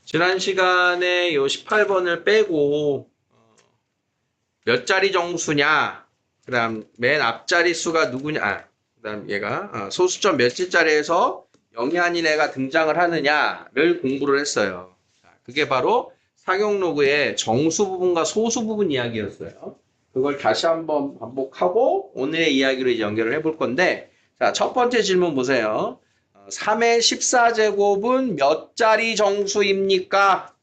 지난 시간에 요 18번을 빼고 몇 자리 정수냐, 그 다음 맨 앞자리 수가 누구냐, 그 다음 얘가 소수점 몇째 자리에서 0이 아닌 애가 등장을 하느냐를 공부를 했어요. 그게 바로 사경로그의 정수 부분과 소수 부분 이야기였어요. 그걸 다시 한번 반복하고 오늘의 이야기로 이제 연결을 해볼 건데, 자, 첫 번째 질문 보세요. 3의 14제곱은 몇 자리 정수입니까?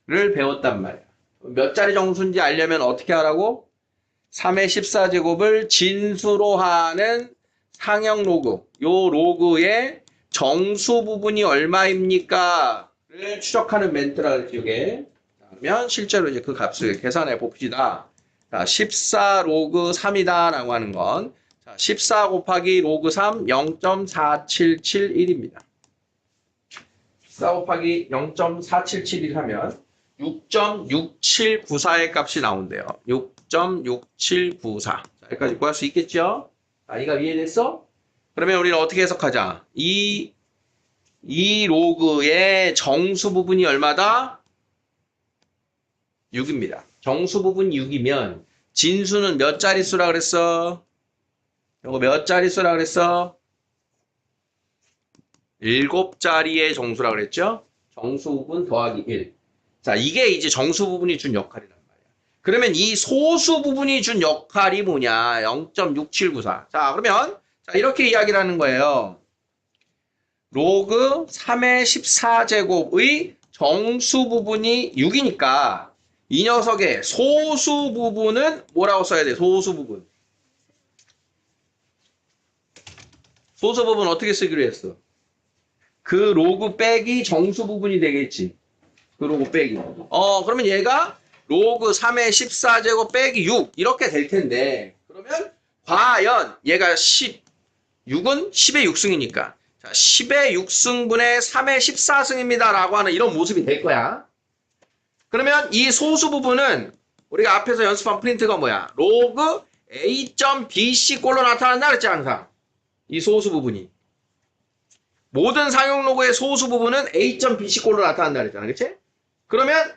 를 배웠단 말이야. 몇 자리 정수인지 알려면 어떻게 하라고? 3의 14제곱을 진수로 하는 상형 로그, 요 로그의 정수 부분이 얼마입니까? 를 추적하는 멘트라 그랬지, 이게. 그러면 실제로 이제 그 값을 계산해 봅시다. 자, 14 로그 3이다 라고 하는 건, 자, 14 곱하기 로그 3 0.4771입니다. 14 곱하기 0.4771 하면 6.6794의 값이 나온대요. 6.6794. 자, 여기까지 구할 수 있겠죠? 이가 이해됐어? 그러면 우리는 어떻게 해석하자? 이 로그의 정수 부분이 얼마다? 6입니다. 정수 부분이 6이면 진수는 몇 자릿수라 그랬어? 이거 몇 자릿수라 그랬어? 7자리의 정수라 그랬죠? 정수 부분 더하기 1. 자, 이게 이제 정수 부분이 준 역할이란 말이야. 그러면 이 소수 부분이 준 역할이 뭐냐? 0.6794. 자, 그러면 자, 이렇게 이야기를 하는 거예요. 로그 3의 14제곱의 정수 부분이 6이니까 이 녀석의 소수 부분은 뭐라고 써야 돼? 소수 부분. 소수 부분 어떻게 쓰기로 했어? 그 로그 빼기 정수 부분이 되겠지. 그 로그 빼기. 그러면 얘가 로그 3의 14제곱 빼기 6 이렇게 될 텐데, 그러면 과연 얘가 6은 10의 6승이니까 자, 10의 6승분의 3의 14승입니다 라고 하는 이런 모습이 될 거야. 그러면 이 소수 부분은 우리가 앞에서 연습한 프린트가 뭐야? 로그 A.BC 꼴로 나타난다 그랬지 항상. 이 소수 부분이. 모든 상용 로그의 소수 부분은 A.BC 꼴로 나타난다 그랬잖아. 그치? 그러면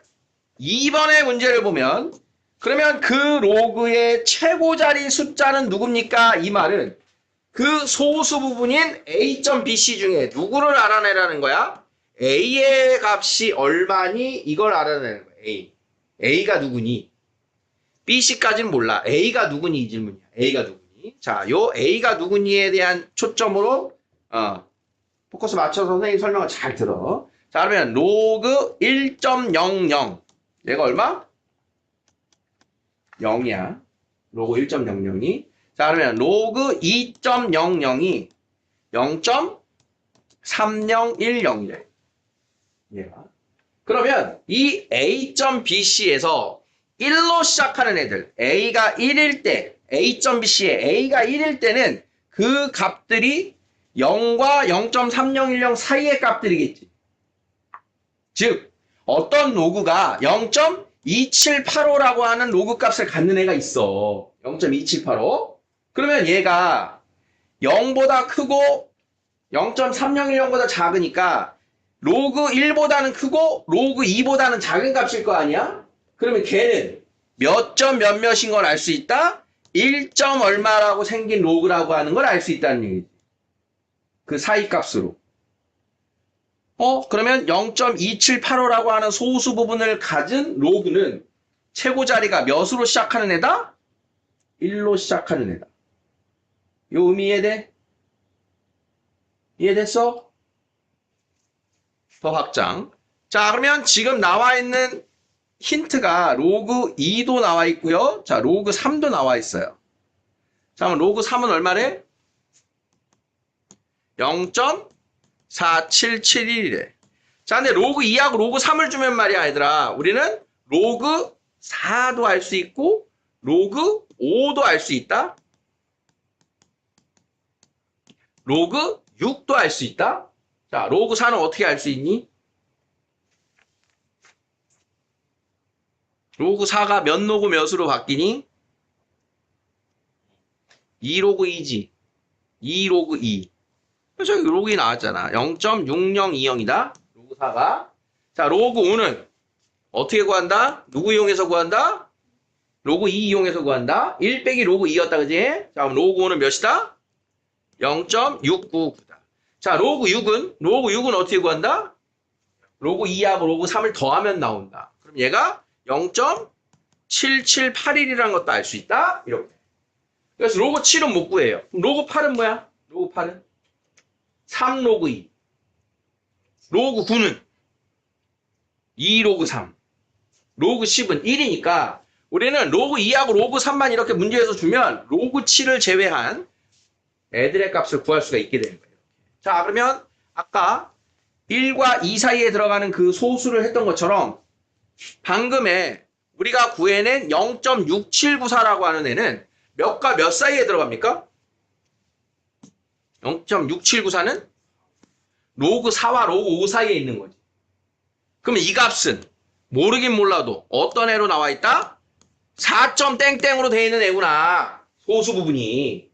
2번의 문제를 보면, 그러면 그 로그의 최고 자리 숫자는 누굽니까? 이 말은 그 소수 부분인 A.BC 중에 누구를 알아내라는 거야? A의 값이 얼마니? 이걸 알아내는 거야. A가 누구니? BC까지는 몰라. A가 누구니? 이 질문이야. A가 누구니? 자, 요 A가 누구니에 대한 초점으로 포커스 맞춰서 선생님 설명을 잘 들어. 자, 그러면 로그 1.00 얘가 얼마? 0이야. 로그 1.00이. 자, 그러면 로그 2.00이 0.3010이래. 얘가. 그러면 이 A.BC에서 1로 시작하는 애들, A가 1일 때, A.BC에 A가 1일 때는 그 값들이 0과 0.3010 사이의 값들이겠지. 즉, 어떤 로그가 0.2785라고 하는 로그 값을 갖는 애가 있어. 0.2785. 그러면 얘가 0보다 크고 0.3010보다 작으니까 로그 1보다는 크고 로그 2보다는 작은 값일 거 아니야? 그러면 걔는 몇 점 몇몇인 걸 알 수 있다? 1점 얼마라고 생긴 로그라고 하는 걸 알 수 있다는 얘기지. 그 사이 값으로. 그러면 0.2785라고 하는 소수 부분을 가진 로그는 최고 자리가 몇으로 시작하는 애다? 1로 시작하는 애다. 요 의미 이해돼? 이해됐어? 더 확장. 자, 그러면 지금 나와 있는 힌트가 로그 2도 나와 있고요. 자, 로그 3도 나와 있어요. 자, 그럼 로그 3은 얼마래? 0.4771이래. 자, 근데 로그 2하고 로그 3을 주면 말이야, 얘들아. 우리는 로그 4도 알 수 있고, 로그 5도 알 수 있다. 로그 6도 알 수 있다. 자, 로그 4는 어떻게 알 수 있니? 로그 4가 몇 로그 몇으로 바뀌니? 2로그 2지. 2로그 2. 저기 로그이 나왔잖아. 0.6020이다. 로그 4가. 자, 로그 5는 어떻게 구한다? 누구 이용해서 구한다? 로그 2 이용해서 구한다. 1 빼기 로그 2였다, 그지? 자, 그럼 로그 5는 몇이다? 0.699다. 자, 로그 6은 어떻게 구한다? 로그 2하고 로그 3을 더하면 나온다. 그럼 얘가 0.7781이라는 것도 알 수 있다. 이렇게. 그래서 로그 7은 못 구해요. 그럼 로그 8은 뭐야? 로그 8은 3 로그 2. 로그 9는 2 로그 3. 로그 10은 1이니까 우리는 로그 2하고 로그 3만 이렇게 문제에서 주면 로그 7을 제외한 애들의 값을 구할 수가 있게 되는 거예요. 자, 그러면 아까 1과 2 사이에 들어가는 그 소수를 했던 것처럼 방금에 우리가 구해낸 0.6794라고 하는 애는 몇과 몇 사이에 들어갑니까? 0.6794는 로그 4와 로그 5 사이에 있는 거지. 그러면 이 값은 모르긴 몰라도 어떤 애로 나와 있다? 4.땡땡으로 되어 있는 애구나. 소수 부분이.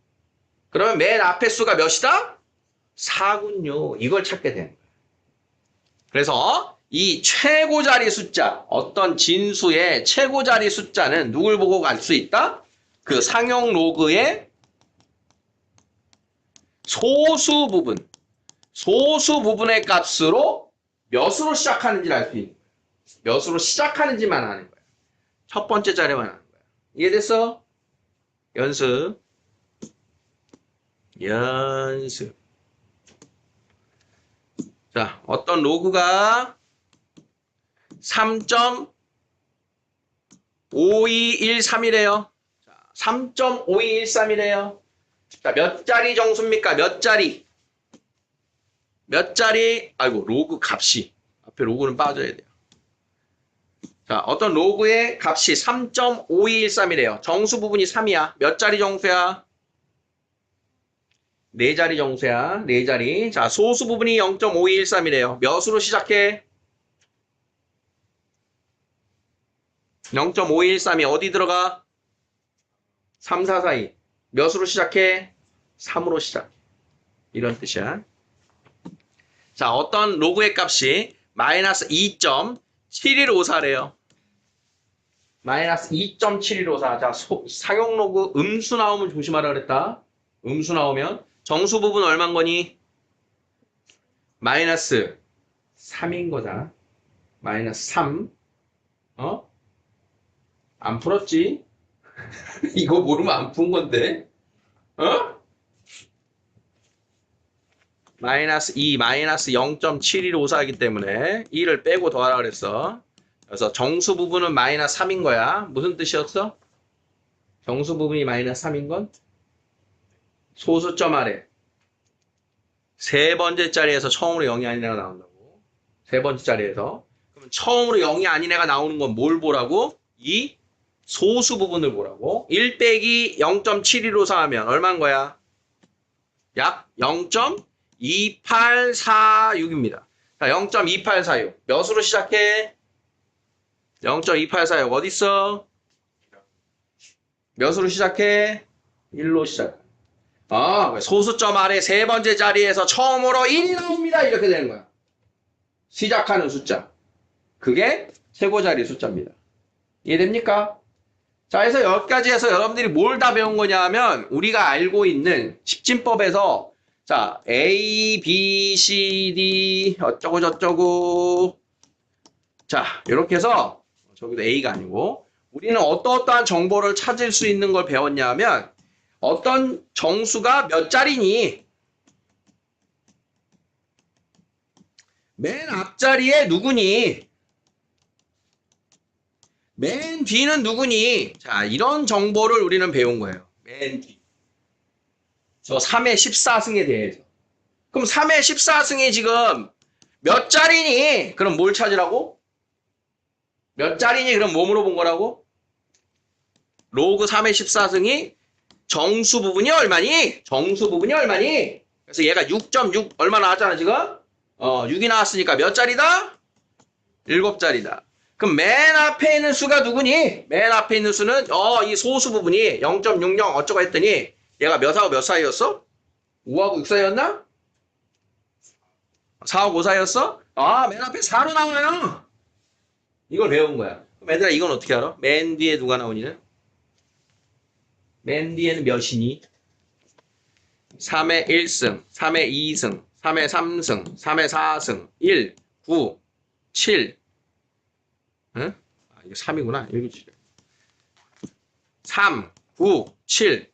그러면 맨 앞에 수가 몇이다? 4군요. 이걸 찾게 되는 거예요. 그래서 이 최고자리 숫자, 어떤 진수의 최고자리 숫자는 누굴 보고 알 수 있다? 그 상용 로그의 소수 부분의 값으로 몇으로 시작하는지를 알 수 있는 거예요. 몇으로 시작하는지만 아는 거예요. 첫 번째 자리만 아는 거예요. 이해됐어? 연습. 자, 어떤 로그가 3.5213이래요. 3.5213이래요. 자, 몇 자리 정수입니까? 몇 자리? 아이고, 로그 값이. 앞에 로그는 빠져야 돼요. 자, 어떤 로그의 값이 3.5213이래요. 정수 부분이 3이야. 몇 자리 정수야? 4자리 정수야. 4자리. 자, 소수 부분이 0.5213이래요. 몇으로 시작해? 0.5213이 어디 들어가? 3, 4 사이. 몇으로 시작해? 3으로 시작해. 이런 뜻이야. 자, 어떤 로그의 값이 마이너스 2.7154래요. 마이너스 2.7154. 자, 상용 로그 음수 나오면 조심하라 그랬다. 음수 나오면. 정수 부분 얼마인 거니? 마이너스 3인 거다. 마이너스 3. 안 풀었지? 이거 모르면 안 푼 건데. 마이너스 2, 마이너스 0.7154이기 때문에 2를 빼고 더하라 그랬어. 그래서 정수 부분은 마이너스 3인 거야. 무슨 뜻이었어? 정수 부분이 마이너스 3인 건? 소수점 아래. 세 번째 자리에서 처음으로 0이 아닌 애가 나온다고. 세 번째 자리에서. 그럼 처음으로 0이 아닌 애가 나오는 건 뭘 보라고? 이 소수 부분을 보라고. 1 빼기 0.7154 하면 얼마인 거야? 약 0.2846입니다. 자, 0.2846. 몇으로 시작해? 0.2846 어딨어? 몇으로 시작해? 1로 시작해. 소수점 아래 세 번째 자리에서 처음으로 1이 나옵니다. 이렇게 되는 거야. 시작하는 숫자. 그게 최고자리 숫자입니다. 이해됩니까? 자, 그래서 여기까지 해서 여러분들이 뭘 다 배운 거냐 하면 우리가 알고 있는 십진법에서 자, A, B, C, D 어쩌고 저쩌고 자, 이렇게 해서 저기도 A가 아니고 우리는 어떠한 정보를 찾을 수 있는 걸 배웠냐 하면 어떤 정수가 몇 자리니? 맨 앞자리에 누구니? 맨 뒤는 누구니? 자, 이런 정보를 우리는 배운 거예요. 맨 뒤. 저 3의 14승에 대해서. 그럼 3의 14승이 지금 몇 자리니? 그럼 뭘 찾으라고? 몇 자리니? 그럼 뭐 물어본 거라고? 로그 3의 14승이 정수 부분이 얼마니? 정수 부분이 얼마니? 그래서 얘가 6.6 얼마 나왔잖아 지금? 6이 나왔으니까 몇 자리다? 7자리다. 그럼 맨 앞에 있는 수가 누구니? 맨 앞에 있는 수는 이 소수 부분이 0.60 어쩌고 했더니 얘가 몇하고 몇 사이였어? 5하고 6 사이였나? 4하고 5 사이였어? 아, 맨 앞에 4로 나와요. 이걸 배운 거야. 그럼 얘들아, 이건 어떻게 알아? 맨 뒤에 누가 나오니는? 맨 뒤에는 몇이니? 3의 1승, 3의 2승, 3의 3승, 3의 4승, 1, 9, 7. 응? 아, 이거 3이구나. 1, 9, 7. 3, 9, 7.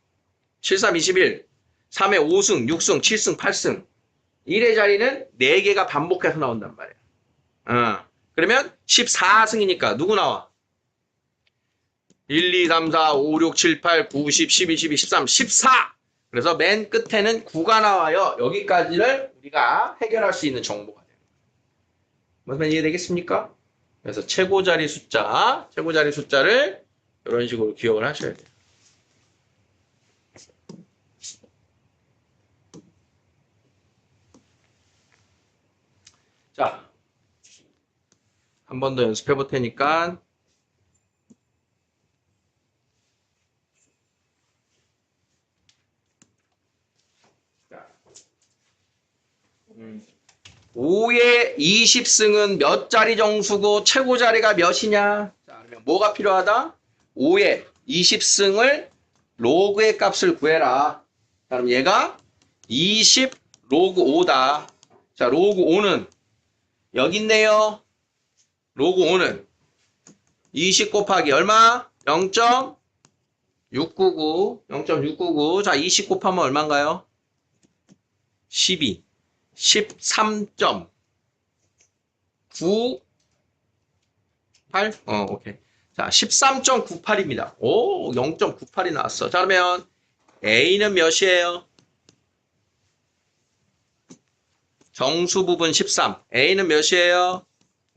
7, 3, 21. 3의 5승, 6승, 7승, 8승. 1의 자리는 4개가 반복해서 나온단 말이야. 그러면 14승이니까 누구 나와? 1, 2, 3, 4, 5, 6, 7, 8, 9, 10, 11, 12, 13, 14! 그래서 맨 끝에는 9가 나와요. 여기까지를 우리가 해결할 수 있는 정보가 돼요. 무슨 이해되겠습니까? 그래서 최고 자리 숫자를 이런 식으로 기억을 하셔야 돼요. 자, 한 번 더 연습해 볼 테니까. 자, 5의 20승은 몇 자리 정수고 최고 자리가 몇이냐? 자, 그러면 뭐가 필요하다? 5의 20승을 로그의 값을 구해라. 자, 그럼 얘가 20 로그 5다. 자, 로그 5는 여기 있네요. 로그 5는 20 곱하기 얼마? 0.699. 0.699. 자, 20 곱하면 얼마인가요? 12. 13.98? 오케이. 자, 13.98입니다. 오, 0.98이 나왔어. 자, 그러면 A는 몇이에요? 정수 부분 13. A는 몇이에요?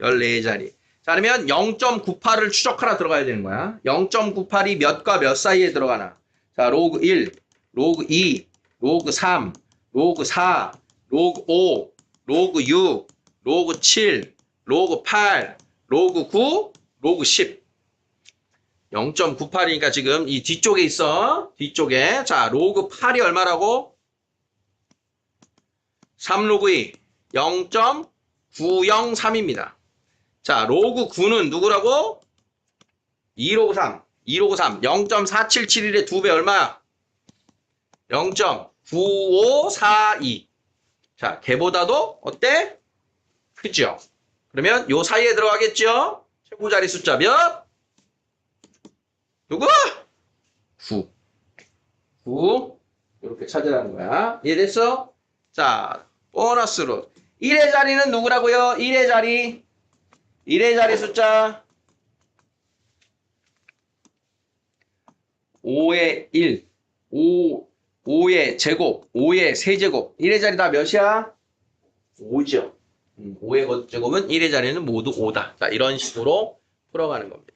14자리. 자, 그러면 0.98을 추적하라 들어가야 되는 거야. 0.98이 몇과 몇 사이에 들어가나? 자, 로그 1, 로그 2, 로그 3, 로그 4, 로그 5, 로그 6, 로그 7, 로그 8, 로그 9, 로그 10. 0.98이니까 지금 이 뒤쪽에 있어. 뒤쪽에. 자, 로그 8이 얼마라고? 3 로그 2. 0.903입니다. 자, 로그 9는 누구라고? 2 로그 3. 2 로그 3. 0.4771의 2배 얼마? 0.9542. 자, 걔보다도 어때? 크죠? 그러면 요 사이에 들어가겠죠? 최고 자리 숫자 몇? 누구? 9. 9. 이렇게 찾으라는 거야. 이해됐어? 자, 보너스로. 1의 자리는 누구라고요? 1의 자리. 1의 자리 숫자. 5의 1. 5의 제곱. 5의 세제곱. 1의 자리 다 몇이야? 5죠. 5의 제곱은 1의 자리는 모두 5다. 자, 이런 식으로 풀어가는 겁니다.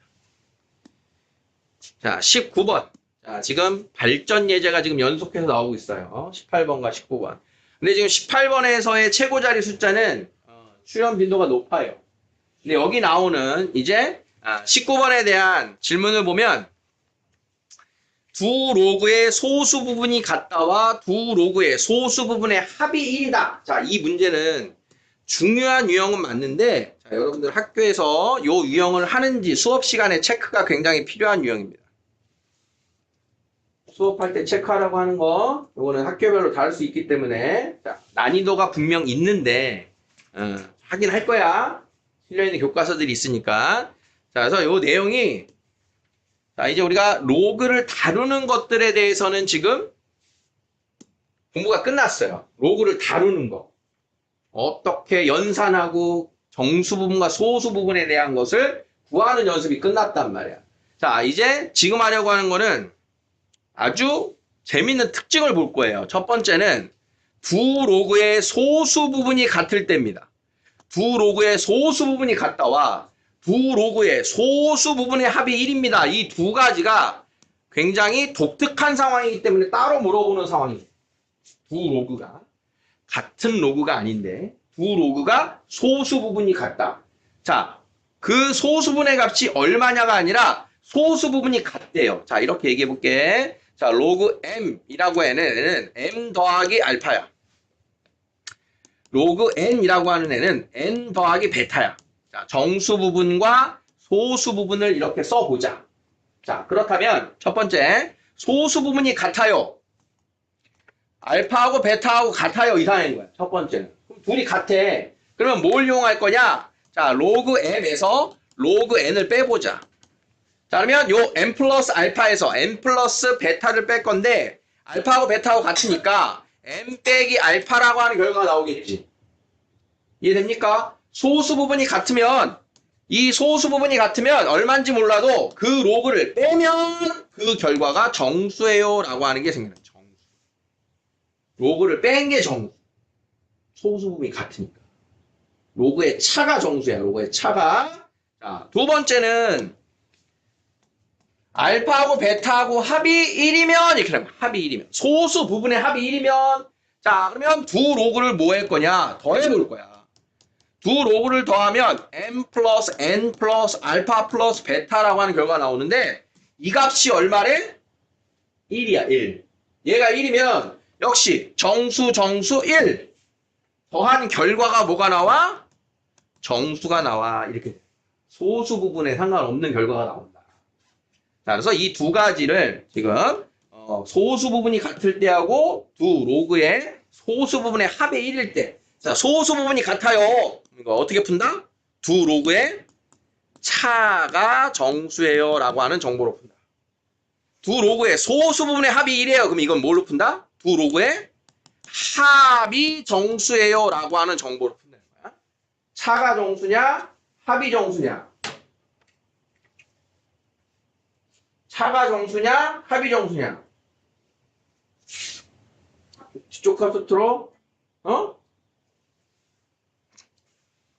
자, 19번. 자, 지금 발전 예제가 지금 연속해서 나오고 있어요. 18번과 19번. 근데 지금 18번에서의 최고 자리 숫자는 출현 빈도가 높아요. 근데 여기 나오는 이제 19번에 대한 질문을 보면 두 로그의 소수 부분이 같다와 두 로그의 소수 부분의 합이 1이다. 자, 이 문제는 중요한 유형은 맞는데 자, 여러분들 학교에서 이 유형을 하는지 수업 시간에 체크가 굉장히 필요한 유형입니다. 수업할 때 체크하라고 하는 거 이거는 학교별로 다를 수 있기 때문에 자, 난이도가 분명 있는데 하긴 할 거야. 실려있는 교과서들이 있으니까. 자, 그래서 이 내용이 자, 이제 우리가 로그를 다루는 것들에 대해서는 지금 공부가 끝났어요. 로그를 다루는 거. 어떻게 연산하고 정수 부분과 소수 부분에 대한 것을 구하는 연습이 끝났단 말이야. 자, 이제 지금 하려고 하는 거는 아주 재밌는 특징을 볼 거예요. 첫 번째는 두 로그의 소수 부분이 같을 때입니다. 두 로그의 소수 부분이 같다와 두 로그의 소수 부분의 합이 1입니다. 이 두 가지가 굉장히 독특한 상황이기 때문에 따로 물어보는 상황이에요. 두 로그가 같은 로그가 아닌데 두 로그가 소수 부분이 같다. 자, 그 소수 부분의 값이 얼마냐가 아니라 소수 부분이 같대요. 자, 이렇게 얘기해 볼게. 자, 로그 m이라고 해는 m 더하기 알파야. 로그 n이라고 하는 애는 n 더하기 베타야. 자, 정수 부분과 소수 부분을 이렇게 써보자. 자, 그렇다면 첫 번째, 소수 부분이 같아요. 알파하고 베타하고 같아요. 이상한 거야. 첫 번째는. 그럼 둘이 같아. 그러면 뭘 이용할 거냐? 자, 로그 m에서 로그 n을 빼보자. 자, 그러면 요 n 플러스 알파에서 n 플러스 베타를 뺄 건데, 알파하고 베타하고 같으니까 n 빼기 알파라고 하는 결과가 나오겠지. 이해됩니까? 소수 부분이 같으면, 이 소수 부분이 같으면 얼마인지 몰라도 그 로그를 빼면 그 결과가 정수예요 라고 하는 게 생겨나요. 정수. 로그를 뺀 게 정수. 소수 부분이 같으니까. 로그의 차가 정수야. 로그의 차가. 자, 두 번째는 알파하고 베타하고 합이 1이면 이렇게 되면 합이 1이면 소수 부분의 합이 1이면 자, 그러면 두 로그를 뭐 할 거냐? 더해 볼 거야. 두 로그를 더하면 m 플러스 n 플러스 알파 플러스 베타라고 하는 결과가 나오는데 이 값이 얼마래? 1이야. 1. 얘가 1이면 역시 정수 1 더한 결과가 뭐가 나와? 정수가 나와. 이렇게 소수 부분에 상관없는 결과가 나온다. 자, 그래서 이 두 가지를 지금 소수 부분이 같을 때하고 두 로그의 소수 부분의 합이 1일 때, 자, 소수 부분이 같아요. 이거 어떻게 푼다? 두 로그의 차가 정수예요 라고 하는 정보로 푼다. 두 로그의 소수 부분의 합이 1이에요. 그럼 이건 뭘로 푼다? 두 로그의 합이 정수예요 라고 하는 정보로 푼다는 거야. 차가 정수냐? 합이 정수냐? 차가 정수냐? 합이 정수냐? 뒤쪽 컴퓨터로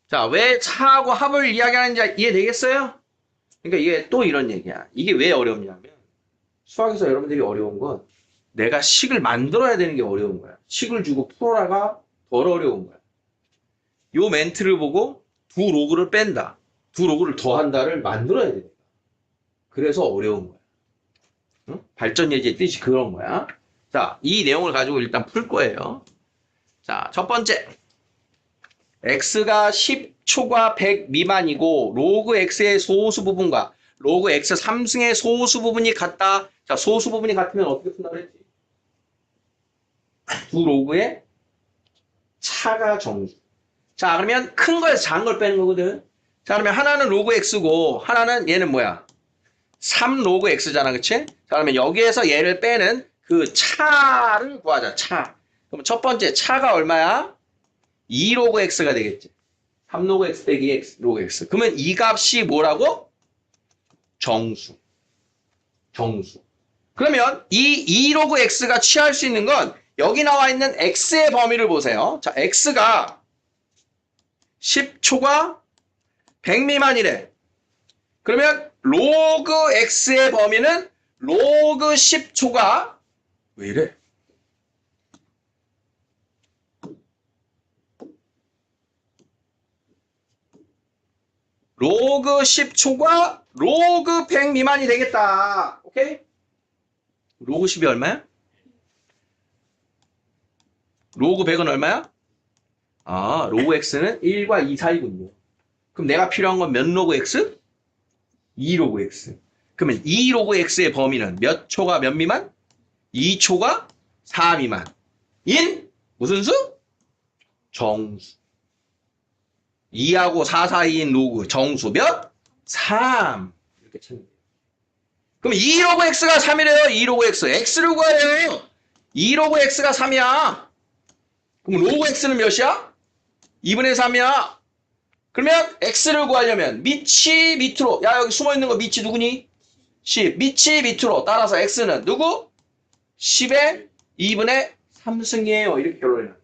자, 왜 차하고 합을 이야기하는지 이해되겠어요? 그러니까 이게 또 이런 얘기야. 이게 왜 어렵냐면 수학에서 여러분들이 어려운 건 내가 식을 만들어야 되는 게 어려운 거야. 식을 주고 풀어라가 덜 어려운 거야. 요 멘트를 보고 두 로그를 뺀다. 두 로그를 더한다를 만들어야 되니까. 그래서 어려운 거야. 응? 발전 예제의 뜻이 그런 거야. 자, 이 내용을 가지고 일단 풀 거예요. 자, 첫 번째. x가 10초과 100 미만이고 로그 x의 소수 부분과 로그 x 3승의 소수 부분이 같다. 자, 소수 부분이 같으면 어떻게 푼다고 했지? 두 로그의 차가 정수. 자, 그러면 큰 거에서 작은 걸 빼는 거거든. 자, 그러면 하나는 로그 x고 하나는 얘는 뭐야? 3 로그 x잖아. 그치? 자, 그러면 여기에서 얘를 빼는 그 차를 구하자. 차. 그럼 첫 번째 차가 얼마야? 2 로그 x가 되겠지. 3 로그 x 빼기 x 로그 x. 그러면 이 값이 뭐라고? 정수. 정수. 그러면 이 2 로그 x가 취할 수 있는 건 여기 나와 있는 x의 범위를 보세요. 자, x가 10초가 100 미만이래. 그러면 로그 x의 범위는 로그 10초가 왜 이래? 로그 10초가 로그 100 미만이 되겠다. 오케이? 로그 10이 얼마야? 로그 100은 얼마야? 아, 로그 x는 1과 2 사이군요. 그럼 내가 필요한 건 몇 로그 x? 2 로그 x. 그러면 2 로그 x의 범위는 몇 초가 몇 미만? 2초가 4 미만. 인? 무슨 수? 정수. 2하고 4 사이인 로그 정수 몇? 3. 이렇게 찾는 거예요. 그럼 2 로그 x가 3이래요. 2 로그 x. x를 구하래요. 2 로그 x가 3이야. 그럼 로그 x는 몇이야? 2분의 3이야. 그러면 x를 구하려면 밑이 밑으로. 야, 여기 숨어있는 거 밑이 누구니? 10. 밑이 밑으로. 따라서 x는 누구? 10의 2분의 3승이에요. 이렇게 결론이 나요.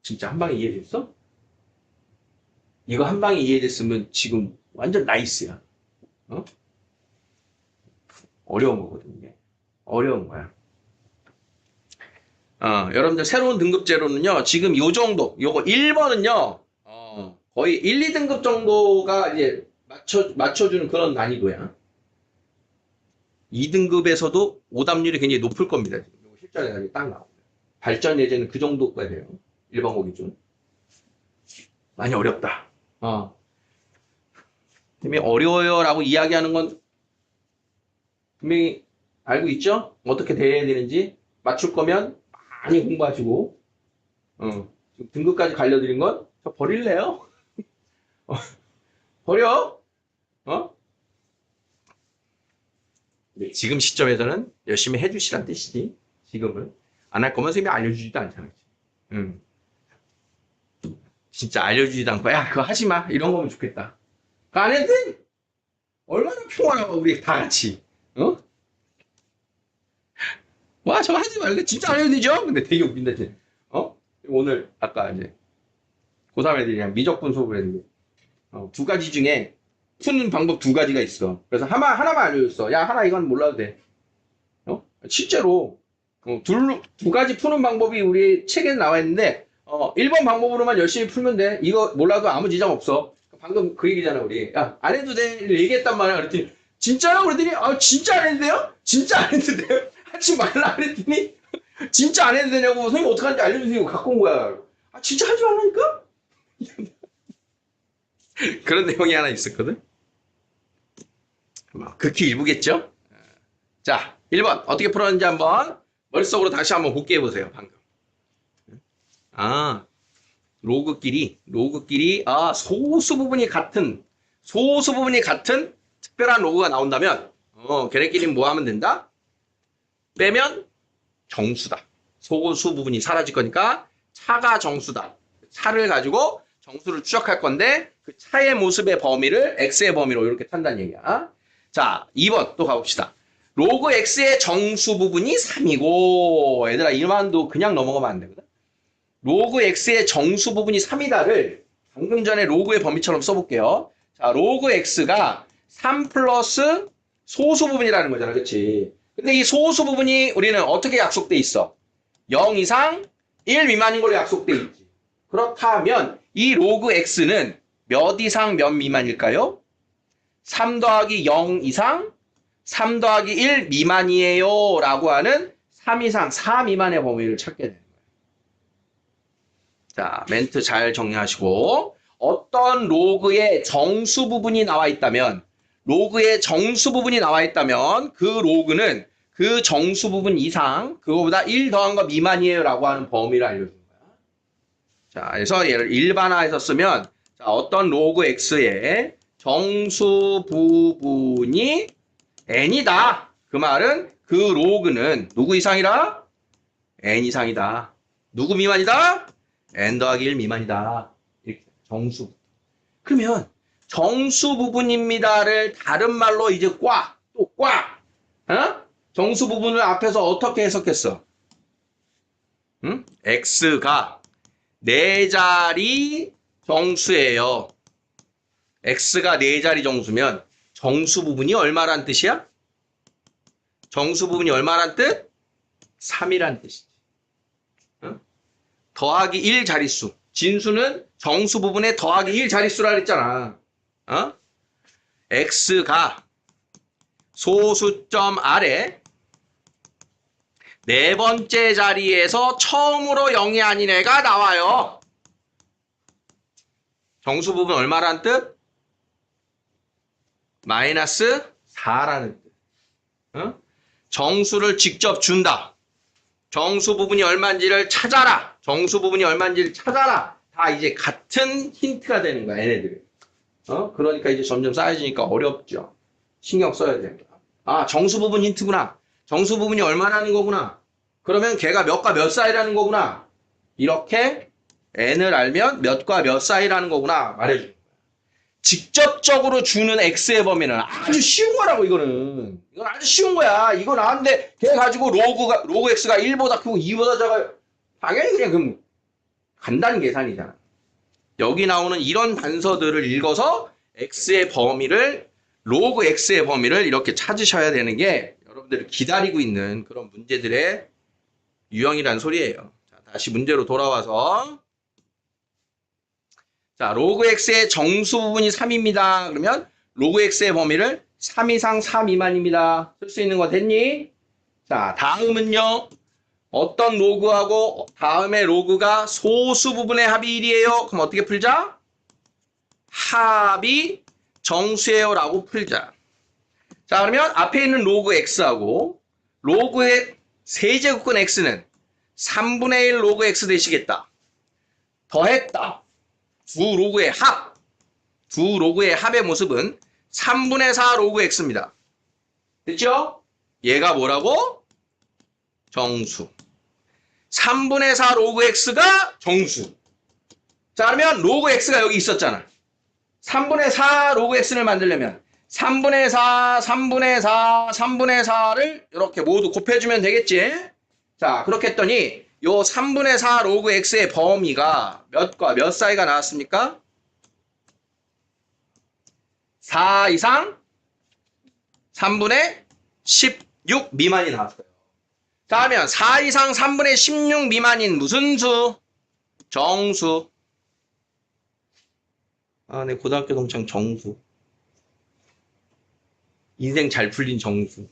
진짜 한 방에 이해됐어? 이거 한 방에 이해됐으면 지금 완전 나이스야. 어? 어려운 거거든, 이게. 어려운 거야. 여러분들 새로운 등급제로는요, 지금 요 정도, 요거 1번은요, 거의 1, 2등급 정도가 이제 맞춰주는 그런 난이도야. 2등급에서도 오답률이 굉장히 높을 겁니다. 지금. 실전에 딱 나옵니다. 발전 예제는 그 정도가 돼요. 일반고 기준. 많이 어렵다. 분명히 어려워요라고 이야기하는 건 분명히 알고 있죠? 어떻게 대해야 되는지. 맞출 거면 많이 공부하시고, 지금 등급까지 갈려드린 건 저 버릴래요? 버려? 네, 지금 시점에서는 열심히 해주시란 뜻이지. 지금은. 안 할 거면 선생님이 알려주지도 않잖아. 진짜 알려주지도 않고, 야, 그거 하지 마. 이런 거면 좋겠다. 그거 안 해도 돼? 얼마나 평화로워, 우리 다 같이. 와, 저거 하지 말고 진짜 안 해도 되죠? 근데 되게 웃긴다, 쟤. 오늘, 아까 이제, 고3 애들이랑 미적분 수업을 했는데, 두 가지 중에 푸는 방법 두 가지가 있어. 그래서 하나만 알려줬어. 야, 하나 이건 몰라도 돼. 실제로, 두 가지 푸는 방법이 우리 책에 나와 있는데, 1번 방법으로만 열심히 풀면 돼. 이거 몰라도 아무 지장 없어. 방금 그 얘기잖아, 우리. 야, 안 해도 돼. 얘기했단 말이야. 그랬더니, 진짜요? 그랬더니, 진짜 안 해도 돼요? 진짜 안 해도 돼요? 하지 말라 그랬더니, 진짜 안 해도 되냐고, 선생님 어떻게 하는지 알려주세요. 갖고 온 거야. 진짜 하지 말라니까? 그런 내용이 하나 있었거든. 극히 일부겠죠? 자, 1번. 어떻게 풀었는지 한번 머릿속으로 다시 한번 복귀해 보세요, 방금. 로그끼리, 소수 부분이 같은 특별한 로그가 나온다면, 걔네끼리는 뭐 하면 된다? 빼면 정수다. 소수 부분이 사라질 거니까 차가 정수다. 차를 가지고 정수를 추적할 건데 그 차의 모습의 범위를 x의 범위로 이렇게 탄다는 얘기야. 자, 2번 또 가봅시다. 로그 x의 정수 부분이 3이고 얘들아 이만도 그냥 넘어가면 안 되거든. 로그 x의 정수 부분이 3이다를 방금 전에 로그의 범위처럼 써볼게요. 자, 로그 x가 3 플러스 소수 부분이라는 거잖아. 그치? 근데 이 소수 부분이 우리는 어떻게 약속돼 있어? 0 이상 1 미만인 걸로 약속돼 있지. 그렇다면 이 로그 x는 몇 이상 몇 미만일까요? 3 더하기 0 이상 3 더하기 1 미만이에요 라고 하는 3 이상 4 미만의 범위를 찾게 되는 거예요. 자, 멘트 잘 정리하시고 어떤 로그의 정수 부분이 나와 있다면 그 로그는 그 정수 부분 이상 그거보다 1 더한 거 미만이에요 라고 하는 범위를 알려주는 거야. 자, 그래서 얘를 일반화해서 쓰면 자, 어떤 로그 x의 정수 부분이 n이다. 그 말은 그 로그는 누구 이상이라? n 이상이다. 누구 미만이다? n 더하기 1 미만이다. 이렇게 정수. 그러면 정수 부분입니다를 다른 말로 이제 또 정수 부분을 앞에서 어떻게 해석했어? x가 4자리 정수예요. x가 4자리 정수면 정수 부분이 얼마란 뜻이야? 정수 부분이 얼마란 뜻? 3이란 뜻이지. 더하기 1 자릿수. 진수는 정수 부분에 더하기 1 자릿수라 그랬잖아. x가 소수점 아래 네 번째 자리에서 처음으로 0이 아닌 애가 나와요. 정수 부분 얼마란 뜻? 마이너스 4라는 뜻. 정수를 직접 준다. 정수 부분이 얼마인지를 찾아라. 다 이제 같은 힌트가 되는 거야, 얘네들이. 그러니까 이제 점점 쌓여지니까 어렵죠. 신경 써야 됩니다. 정수 부분 힌트구나. 정수 부분이 얼마라는 거구나. 그러면 걔가 몇과 몇 사이라는 거구나. 이렇게 n을 알면 몇과 몇 사이라는 거구나 말해주는 거야. 직접적으로 주는 x의 범위는 아주 쉬운 거라고 이건 아주 쉬운 거야. 이거 나왔는데 걔 가지고 로그 x가 1보다 크고 2보다 작아요. 당연히 그냥 그럼 간단한 계산이잖아. 여기 나오는 이런 단서들을 읽어서 로그 x의 범위를 이렇게 찾으셔야 되는 게 여러분들을 기다리고 있는 그런 문제들의 유형이란 소리예요. 자, 다시 문제로 돌아와서 자, 로그 x의 정수 부분이 3입니다. 그러면 로그 x의 범위를 3 이상 4 미만입니다. 쓸 수 있는 거 됐니? 자, 다음은요. 어떤 로그하고 다음에 로그가 소수 부분의 합이 1이에요. 그럼 어떻게 풀자? 합이 정수예요 라고 풀자. 자, 그러면 앞에 있는 로그 x하고 로그의 세제곱근 x는 3분의 1 로그 x 되시겠다. 더했다. 두 로그의 합. 두 로그의 합의 모습은 3분의 4 로그 x입니다. 됐죠? 얘가 뭐라고? 정수. 3분의 4 로그 x가 정수. 자, 그러면 로그 x가 여기 있었잖아. 3분의 4 로그 x를 만들려면 3분의 4, 3분의 4, 3분의 4를 이렇게 모두 곱해주면 되겠지? 자, 그렇게 했더니 요 3분의 4 로그 x의 범위가 몇과 몇 사이가 나왔습니까? 4 이상 3분의 16 미만이 나왔어요. 자, 하면 4 이상 3분의 16 미만인 무슨 수? 정수. 아, 내 고등학교 동창 정수. 인생 잘 풀린 정수.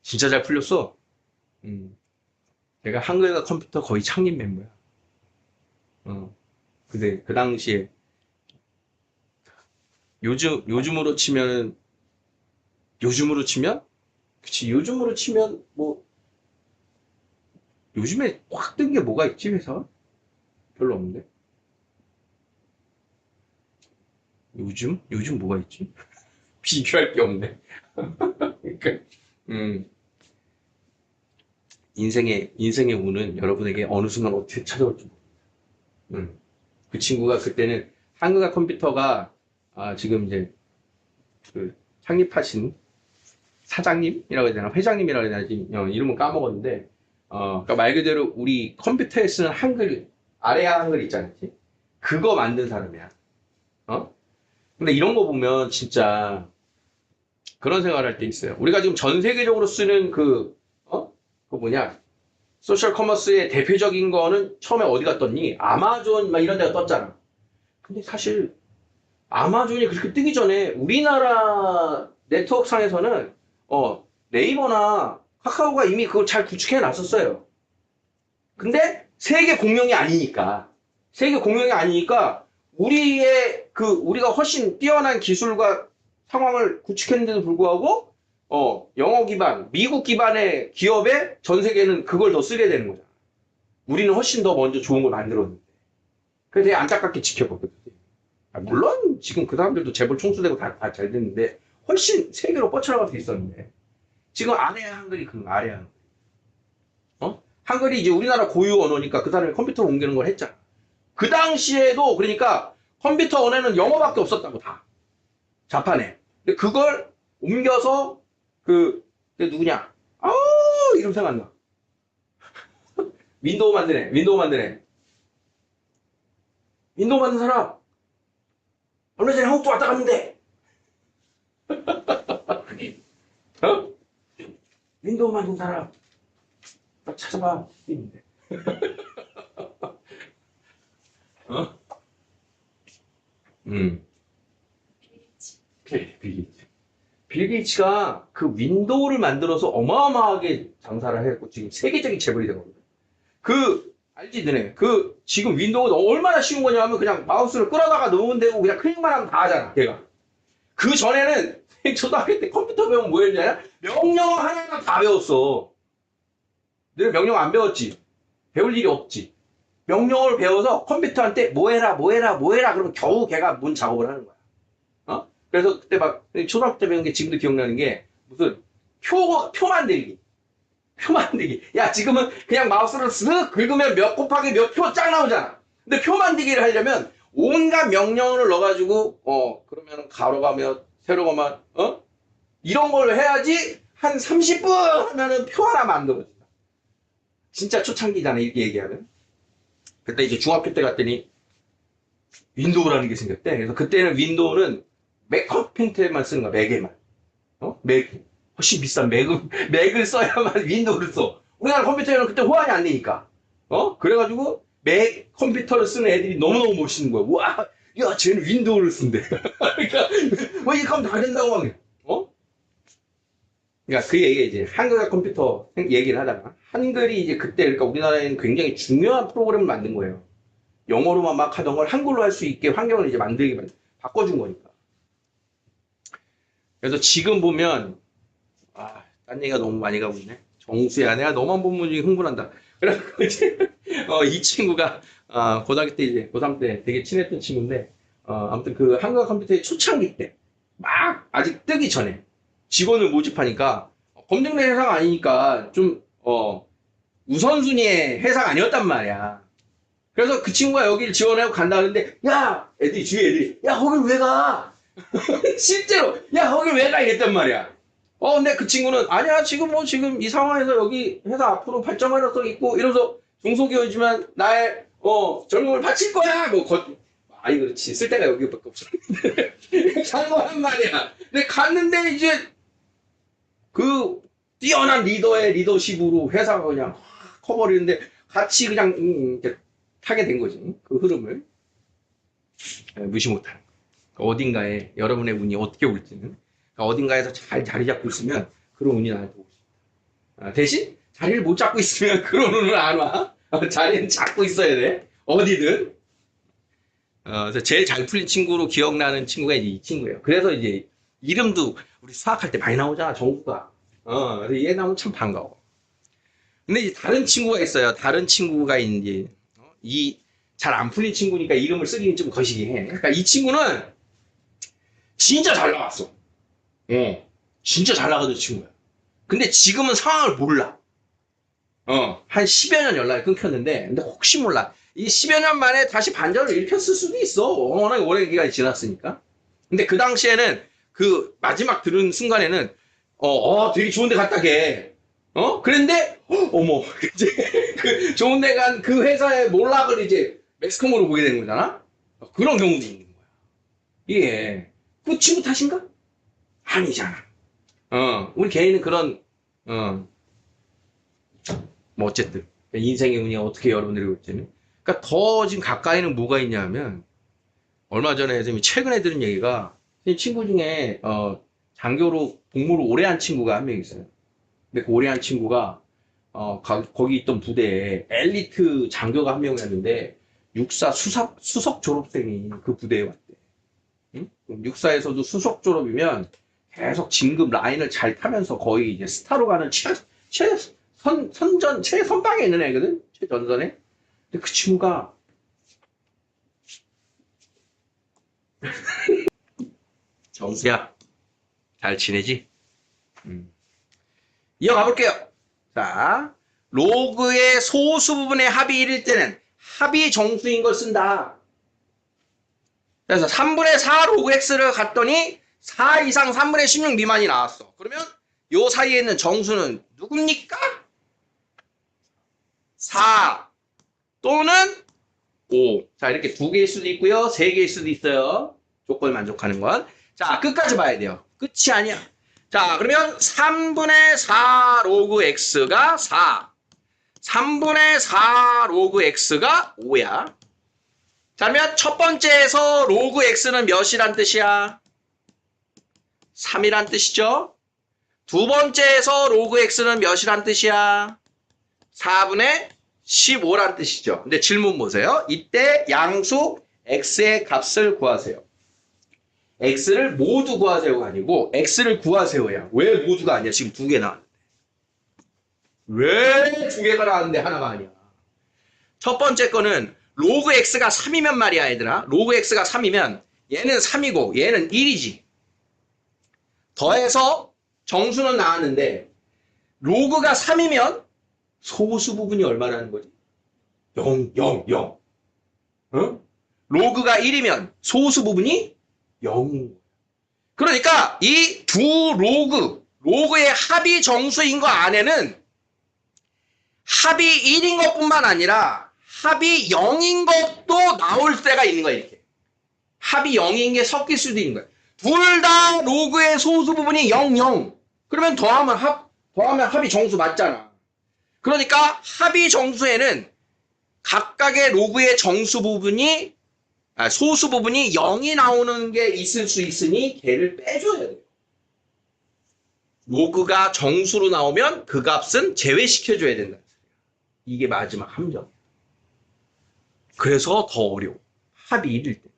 진짜 잘 풀렸어. 내가 한글과 컴퓨터 거의 창립 멤버야. 근데 그 당시에 요즘으로 치면 그치, 요즘으로 치면 뭐 요즘에 확 뜬 게 뭐가 있지, 회사? 별로 없는데. 요즘 뭐가 있지? 비교할 게 없네. 그러니까, 인생의 운은 여러분에게 어느 순간 어떻게 찾아올지 모르겠어요. 그 친구가 그때는 한글과 컴퓨터가, 지금 이제, 그, 창립하신 사장님이라고 해야 되나? 회장님이라고 해야 되나? 지금, 이름은 까먹었는데, 그러니까 말 그대로 우리 컴퓨터에 쓰는 한글, 아래아 한글 있잖아요. 그거 만든 사람이야. 어? 근데 이런 거 보면 진짜 그런 생각을 할 때 있어요. 우리가 지금 전 세계적으로 쓰는 그 뭐냐, 소셜 커머스의 대표적인 거는 처음에 어디가 떴니? 아마존 막 이런 데가 떴잖아. 근데 사실 아마존이 그렇게 뜨기 전에 우리나라 네트워크 상에서는 네이버나 카카오가 이미 그걸 잘 구축해 놨었어요. 근데 세계 공룡이 아니니까 우리가 훨씬 뛰어난 기술과 상황을 구축했는데도 불구하고 영어 기반, 미국 기반의 기업에 전 세계는 그걸 더 쓰게 되는 거잖아. 우리는 훨씬 더 먼저 좋은 걸 만들었는데. 그래서 되게 안타깝게 지켜봤거든. 물론 지금 그 사람들도 재벌 총수되고 다 잘 됐는데 훨씬 세계로 뻗쳐나갈 수 있었는데 지금 아래아 한글이 아래아 한글. 한글이 이제 우리나라 고유 언어니까 그 사람이 컴퓨터로 옮기는 걸 했잖아. 그 당시에도 그러니까 컴퓨터 언어는 영어밖에 없었다고 다. 자판에. 근데 그걸 옮겨서 누구냐? 이름 생각 안 나. 윈도우 만든 사람. 얼마 전에 한국도 왔다 갔는데. 어? 윈도우 만든 사람. 딱 찾아봐. 있는데. 빌 게이츠가 그 윈도우를 만들어서 어마어마하게 장사를 했고 지금 세계적인 재벌이 되거든. 알지, 너네? 지금 윈도우가 얼마나 쉬운 거냐면 그냥 마우스를 끌어다가 넣으면 되고 그냥 클릭만 하면 다 하잖아, 걔가. 그 전에는 초등학교 때 컴퓨터 배우면 뭐 했냐? 명령 하나하나 다 배웠어. 너네 명령 안 배웠지? 배울 일이 없지. 명령을 배워서 컴퓨터한테 뭐 해라 그러면 겨우 걔가 뭔 작업을 하는 거야. 그래서 그때 막 초등학교 때 배운 게 지금도 기억나는 게 무슨 표 만들기. 야, 지금은 그냥 마우스를 쓱 긁으면 몇 곱하기 몇 표 쫙 나오잖아. 근데 표 만들기를 하려면 온갖 명령어를 넣어가지고 그러면 가로가 몇, 세로가 몇, 이런 걸 해야지 한 30분 하면은 표 하나 만들어진다. 진짜 초창기잖아, 이렇게 얘기하면. 그때 이제 중학교 때 갔더니 윈도우라는 게 생겼대. 그래서 그때는 윈도우는 맥 컴퓨터에만 쓰는 거야, 맥에만. 맥. 훨씬 비싼 맥을 써야만 윈도우를 써. 우리나라 컴퓨터에는 그때 호환이 안 되니까. 그래가지고 맥 컴퓨터를 쓰는 애들이 너무너무 멋있는 거야. 와, 야, 쟤는 윈도우를 쓴대. 그러니까, 이렇게 하면 다 된다고 하게. 그러니까 그 얘기 이제 한글과 컴퓨터 얘기를 하다가 한글이 이제 그때 그러니까 우리나라에는 굉장히 중요한 프로그램을 만든 거예요. 영어로만 막 하던 걸 한글로 할 수 있게 환경을 이제 바꿔준 거니까. 그래서 지금 보면 딴 얘기가 너무 많이 가고 있네. 정수야, 내가 너만 보면 흥분한다. 그래갖고 이제 이 친구가 고등학교 때 이제 고3 때 되게 친했던 친구인데 아무튼 그 한국어 컴퓨터의 초창기 때 막 아직 뜨기 전에 직원을 모집하니까 검증된 회사가 아니니까 좀 우선순위의 회사가 아니었단 말이야. 그래서 그 친구가 여기를 지원하고 간다는데 야 애들이 주위 애들이 야 거길 왜 가? 실제로 야 거길 왜 가? 이랬단 말이야. 근데 그 친구는 아니야 지금 지금 이 상황에서 여기 회사 앞으로 발전 가능성 있고 이러면서 중소기업이지만 나의 젊음을 바칠 거야 아니 그렇지 쓸 데가 여기밖에 없어. 간 거란 말이야. 근데 갔는데 이제 그 뛰어난 리더의 리더십으로 회사가 그냥 커버리는데 같이 그냥 이렇게 타게 된 거지. 그 흐름을 무시 못하는 거. 어딘가에 여러분의 운이 어떻게 올지는 어딘가에서 잘 자리 잡고 있으면 그런 운이 나한테 오지. 대신 자리를 못 잡고 있으면 그런 운은 안 와. 자리는 잡고 있어야 돼. 어디든. 그래서 제일 잘 풀린 친구로 기억나는 친구가 이제 이 친구예요. 그래서 이제 이름도 우리 수학할 때 많이 나오잖아, 정수가. 그래서 얘 나오면 참 반가워. 근데 이제 다른 친구가 있어요. 다른 친구가 이제 이 잘 안 풀린 친구니까 이름을 쓰기는 좀 거시기 해. 그러니까 이 친구는 진짜 잘 나왔어. 진짜 잘 나가던 친구야. 근데 지금은 상황을 몰라. 한 10여 년 연락이 끊겼는데, 근데 혹시 몰라. 이 10여 년 만에 다시 반전을 일으켰을 수도 있어. 워낙 오랜 기간이 지났으니까. 근데 그 당시에는 그 마지막 들은 순간에는, 되게 좋은 데 갔다 걔. 그런데, 어머, 이제 그 좋은 데 간 그 회사의 몰락을 이제 매스컴으로 보게 되는 거잖아? 그런 경우도 있는 거야. 이게, 그 친구 탓인가? 아니잖아. 우리 개인은 그런, 뭐 어쨌든 인생의 운이 어떻게 여러분들이 올지는 그러니까 더 지금 가까이는 뭐가 있냐면 얼마 전에 최근에 들은 얘기가 친구 중에 장교로 복무를 오래 한 친구가 한 명 있어요. 근데 그 오래 한 친구가 거기 있던 부대에 엘리트 장교가 한 명이었는데 육사 수석 졸업생이 그 부대에 왔대. 응? 육사에서도 수석 졸업이면 계속 진급 라인을 잘 타면서 거의 이제 스타로 가는 최선방에 있는 애거든? 최전선에. 근데 그 친구가, 정수야, 잘 지내지? 이어가 볼게요. 자, 로그의 소수 부분의 합이 1일 때는 합이 정수인 걸 쓴다. 그래서 3분의 4 로그 x를 갔더니 4 이상 3분의 16 미만이 나왔어. 그러면 요 사이에 있는 정수는 누굽니까? 4 또는 5. 자, 이렇게 2개일 수도 있고요. 3개일 수도 있어요. 조건을 만족하는 건. 자, 끝까지 봐야 돼요. 끝이 아니야. 자, 그러면 3분의 4 로그 x가 4. 3분의 4 로그 x가 5야. 자, 그러면 첫 번째에서 로그 x는 몇이란 뜻이야? 3이란 뜻이죠? 두 번째에서 로그 x는 몇이란 뜻이야? 4분의 15란 뜻이죠. 근데 질문 보세요. 이때 양수 x의 값을 구하세요. x를 모두 구하세요가 아니고 x를 구하세요야. 왜 모두가 아니야? 지금 2개 나왔는데. 왜 2개가 나왔는데 하나가 아니야? 첫 번째 거는 로그 x가 3이면 말이야, 얘들아. 로그 x가 3이면 얘는 3이고 얘는 1이지. 더해서 정수는 나왔는데 로그가 3이면 소수 부분이 얼마라는 거지? 0, 0, 0. 로그가 1이면 소수 부분이 0. 그러니까 이 두 로그의 합이 정수인 거 안에는 합이 1인 것뿐만 아니라 합이 0인 것도 나올 때가 있는 거야, 이렇게. 합이 0인 게 섞일 수도 있는 거야. 둘 다 로그의 소수 부분이 0, 0. 그러면 더하면 합이 정수 맞잖아. 그러니까 합이 정수에는 각각의 로그의 정수 부분이 소수 부분이 0이 나오는 게 있을 수 있으니 걔를 빼줘야 돼요. 로그가 정수로 나오면 그 값은 제외시켜줘야 된다. 이게 마지막 함정. 그래서 더 어려워. 합이 1일 때.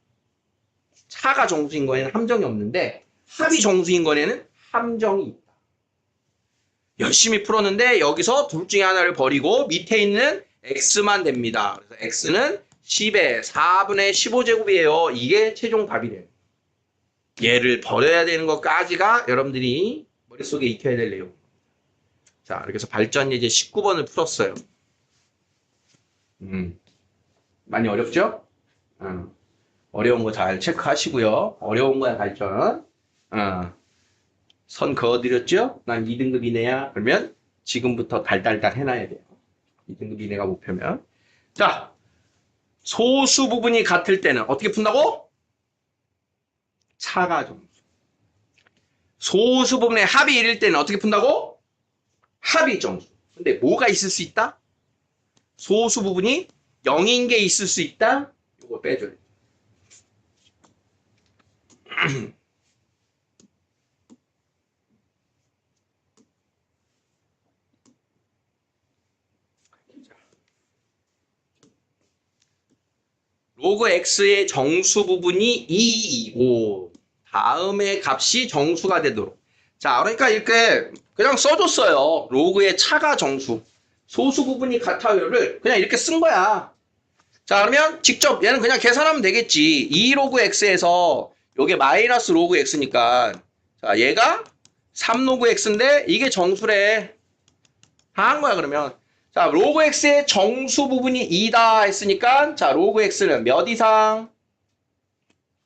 차가 정수인 거에는 함정이 없는데 합이 정수인 거에는 함정이 있다. 열심히 풀었는데 여기서 둘 중에 하나를 버리고 밑에 있는 x만 됩니다. 그래서 x는 10의 4분의 15제곱이에요. 이게 최종 답이래요. 얘를 버려야 되는 것까지가 여러분들이 머릿속에 익혀야 될 내용. 자, 이렇게 해서 발전 예제 19번을 풀었어요. 많이 어렵죠? 어려운 거 잘 체크하시고요. 어려운 거야 발전. 선 그어드렸죠? 난 2등급 이내야. 그러면 지금부터 달달달 해놔야 돼요. 2등급 이내가 목표면. 자, 소수 부분이 같을 때는 어떻게 푼다고? 차가 정수. 소수 부분의 합이 1일 때는 어떻게 푼다고? 합이 정수. 근데 뭐가 있을 수 있다? 소수 부분이 0인 게 있을 수 있다? 이거 빼줘야 돼. 로그 x의 정수 부분이 2이고 다음의 값이 정수가 되도록. 자, 그러니까 이렇게 그냥 써줬어요. 로그의 차가 정수. 소수 부분이 같아요를 그냥 이렇게 쓴 거야. 자, 그러면 직접 얘는 그냥 계산하면 되겠지. 2 로그 x에서 요게 마이너스 로그 x니까 자, 얘가 3 로그 x인데 이게 정수래. 다 한 거야, 그러면. 자, 로그 x의 정수 부분이 2다 했으니까 자, 로그 x는 몇 이상?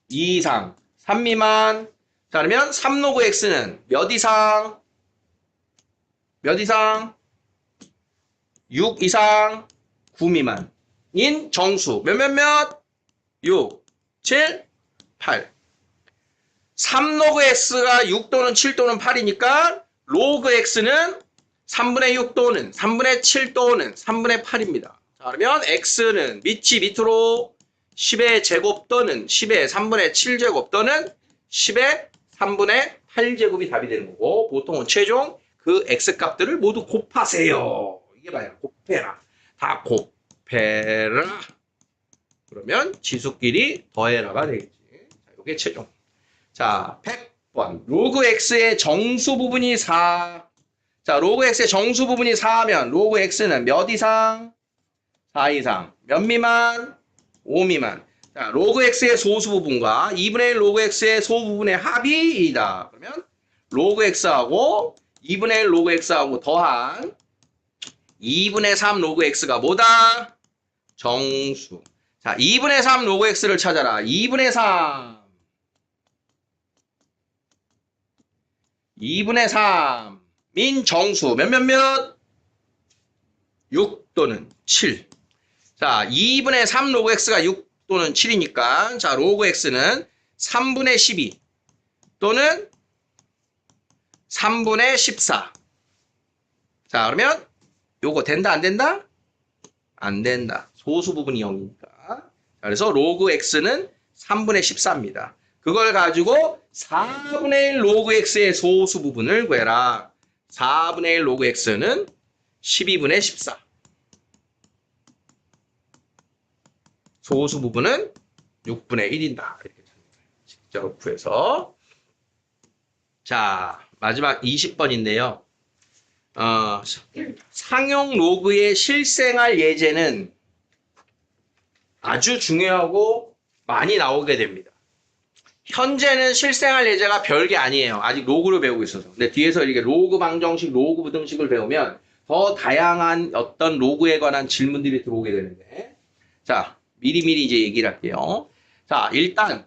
2 이상. 3 미만. 자, 그러면 3 로그 x는 몇 이상? 몇 이상? 6 이상. 9 미만. 인 정수. 몇? 6, 7, 8. 3 로그 x가 6 또는 7 또는 8이니까 로그 x는 3분의 6 또는 3분의 7 또는 3분의 8입니다. 자, 그러면 x는 밑으로 10의 제곱 또는 10의 3분의 7제곱 또는 10의 3분의 8제곱이 답이 되는 거고 보통은 최종 그 x값들을 모두 곱하세요. 이게 뭐야? 곱해라. 다 곱해라. 그러면 지수끼리 더해라가 되겠지. 자, 이게 최종. 자, 100번. 로그 x의 정수 부분이 4. 자, 로그 x의 정수 부분이 4하면 로그 x는 몇 이상? 4 이상. 몇 미만? 5 미만. 자, 로그 x의 소수 부분과 2분의 1 로그 x의 소 부분의 합이 2다. 그러면 로그 x하고 2분의 1 로그 x하고 더한 2분의 3 로그 x가 뭐다? 정수. 자, 2분의 3 로그 x를 찾아라. 2분의 3. 2분의 3. 민 정수. 몇? 6 또는 7. 자, 2분의 3 로그 x가 6 또는 7이니까 자, 로그 x는 3분의 12 또는 3분의 14. 자, 그러면 요거 된다 안 된다? 안 된다. 소수 부분이 0이니까. 자, 그래서 로그 x는 3분의 14입니다. 그걸 가지고 4분의 1 로그 x의 소수 부분을 구해라. 4분의 1 로그 x는 12분의 14. 소수 부분은 6분의 1이다. 이렇게 직접 구해서. 자, 마지막 20번인데요. 상용 로그의 실생활 예제는 아주 중요하고 많이 나오게 됩니다. 현재는 실생활 예제가 별게 아니에요. 아직 로그를 배우고 있어서. 근데 뒤에서 이렇게 로그 방정식, 로그 부등식을 배우면 더 다양한 어떤 로그에 관한 질문들이 들어오게 되는데. 자, 미리미리 이제 얘기를 할게요. 자, 일단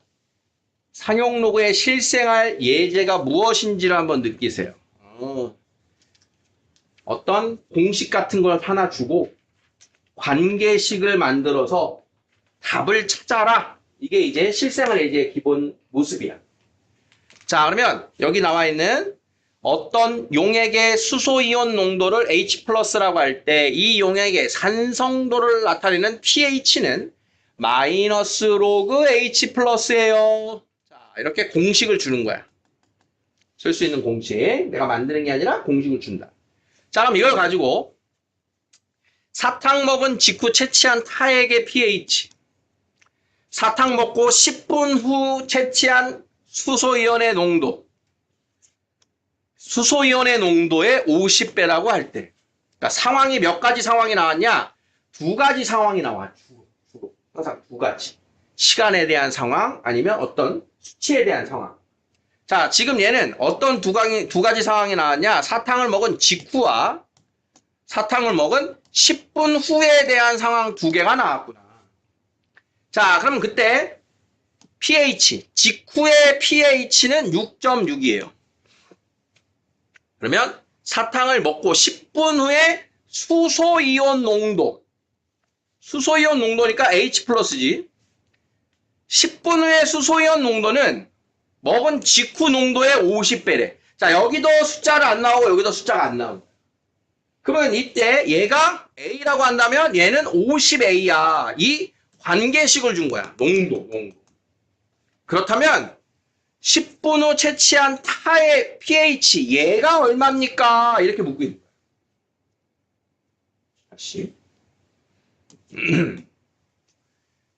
상용 로그의 실생활 예제가 무엇인지를 한번 느끼세요. 어떤 공식 같은 걸 하나 주고 관계식을 만들어서 답을 찾아라. 이게 이제 실생활 예제의 기본 모습이야. 자, 그러면 여기 나와 있는 어떤 용액의 수소이온 농도를 H+라고 할 때 이 용액의 산성도를 나타내는 pH는 마이너스 로그 H+예요. 자, 이렇게 공식을 주는 거야. 쓸 수 있는 공식. 내가 만드는 게 아니라 공식을 준다. 자, 그럼 이걸 가지고 사탕 먹은 직후 채취한 타액의 pH, 사탕 먹고 10분 후 채취한 수소이온의 농도, 수소이온의 농도의 50배라고 할 때, 그러니까 상황이 몇 가지 상황이 나왔냐? 두 가지 상황이 나와. 주로. 항상 두 가지. 시간에 대한 상황, 아니면 어떤 수치에 대한 상황. 자, 지금 얘는 어떤 두 가지 상황이 나왔냐? 사탕을 먹은 직후와 사탕을 먹은 10분 후에 대한 상황 두 개가 나왔구나. 자, 그럼 그때 pH, 직후의 pH는 6.6이에요. 그러면 사탕을 먹고 10분 후에 수소이온 농도, 수소이온 농도니까 H 플러스지. 10분 후에 수소이온 농도는 먹은 직후 농도의 50배래. 자, 여기도 숫자를 안 나오고 여기도 숫자가 안 나오고. 그러면 이때 얘가 A라고 한다면 얘는 50A야. 이 관계식을 준 거야. 농도. 그렇다면 10분 후 채취한 타의 pH 얘가 얼마입니까? 이렇게 묻고 있는 거야. 다시.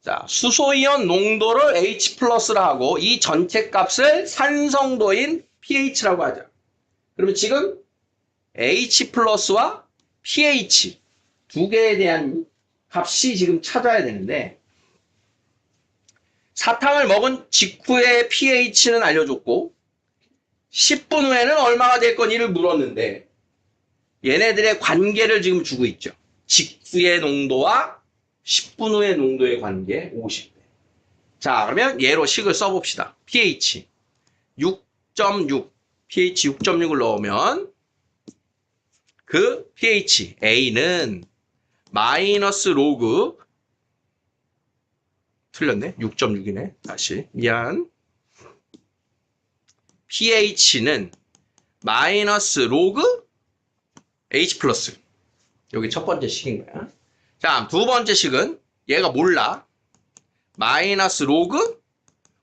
자, 수소이온 농도를 H 플러스라 하고 이 전체 값을 산성도인 pH라고 하자. 그러면 지금 H 플러스와 pH 두 개에 대한 값이 지금 찾아야 되는데 사탕을 먹은 직후의 pH는 알려줬고 10분 후에는 얼마가 될 거니를 물었는데 얘네들의 관계를 지금 주고 있죠. 직후의 농도와 10분 후의 농도의 관계 50배. 자, 그러면 얘로 식을 써봅시다. pH 6.6 pH 6.6을 넣으면 그 pH A는 마이너스 로그 틀렸네. 6.6이네. 다시 미안. pH는 마이너스 로그 H 플러스. 여기 첫 번째 식인 거야. 자, 두 번째 식은 얘가 몰라. 마이너스 로그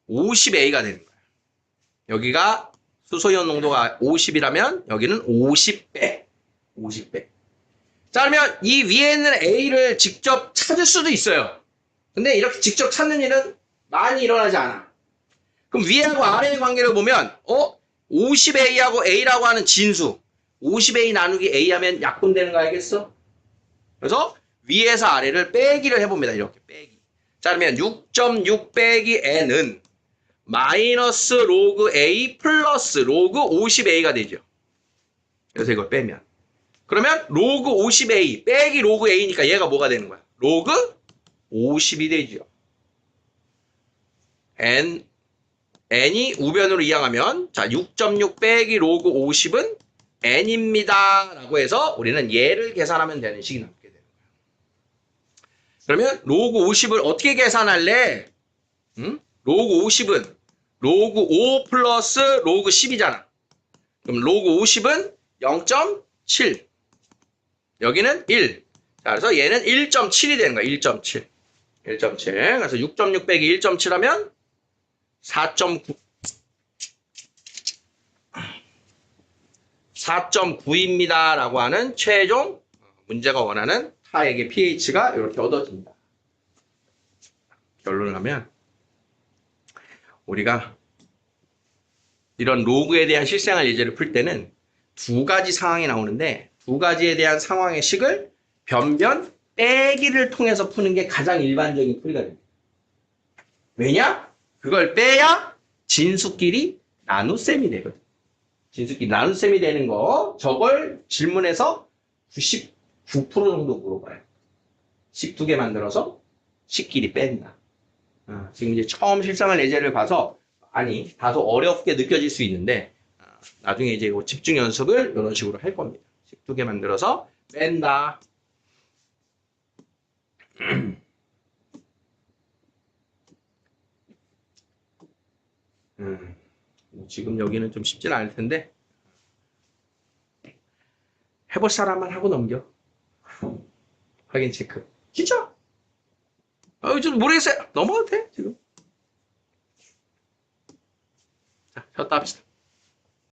50A가 되는 거야. 여기가 수소이온 농도가 50이라면 여기는 50배. 50배. 자, 그러면 이 위에 있는 A를 직접 찾을 수도 있어요. 근데 이렇게 직접 찾는 일은 많이 일어나지 않아. 그럼 위하고 아래의 관계를 보면 50A하고 A라고 하는 진수 50A 나누기 A 하면 약분되는 거 알겠어? 그래서 위에서 아래를 빼기를 해봅니다. 이렇게 빼기. 자, 그러면 6.6 빼기 N은 마이너스 로그 A 플러스 로그 50A가 되죠. 그래서 이걸 빼면 그러면 로그 50A 빼기 로그 A니까 얘가 뭐가 되는 거야? 로그 50이 되죠. n이 우변으로 이항하면 자 6.6 빼기 로그 50은 n입니다. 라고 해서 우리는 얘를 계산하면 되는 식이 남게 되는 거야. 그러면 로그 50을 어떻게 계산할래? 로그 50은 로그 5 플러스 로그 10이잖아. 그럼 로그 50은 0.7. 여기는 1. 자, 그래서 얘는 1.7이 되는 거야. 1.7. 1.7. 그래서 6.6 빼기 1.7 하면 4.9. 4.9입니다. 라고 하는 최종 문제가 원하는 타액의 pH가 이렇게 얻어집니다. 결론을 하면 우리가 이런 로그에 대한 실생활 예제를 풀 때는 두 가지 상황이 나오는데 두 가지에 대한 상황의 식을 변변 빼기를 통해서 푸는 게 가장 일반적인 풀이가 됩니다. 왜냐? 그걸 빼야 진수끼리 나눗셈이 되거든. 진수끼리 나눗셈이 되는 거 저걸 질문에서 99% 정도 물어봐요. 식 두 개 만들어서 식끼리 뺀다. 지금 이제 처음 실생활 예제를 봐서 다소 어렵게 느껴질 수 있는데 나중에 이제 집중 연습을 이런 식으로 할 겁니다. 식 두 개 만들어서 뺀다. 지금 여기는 좀 쉽진 않을 텐데 해볼 사람만 하고 넘겨. 확인 체크. 진짜? 좀 모르겠어요. 넘어가도 돼 지금. 자, 쉬었다 합시다.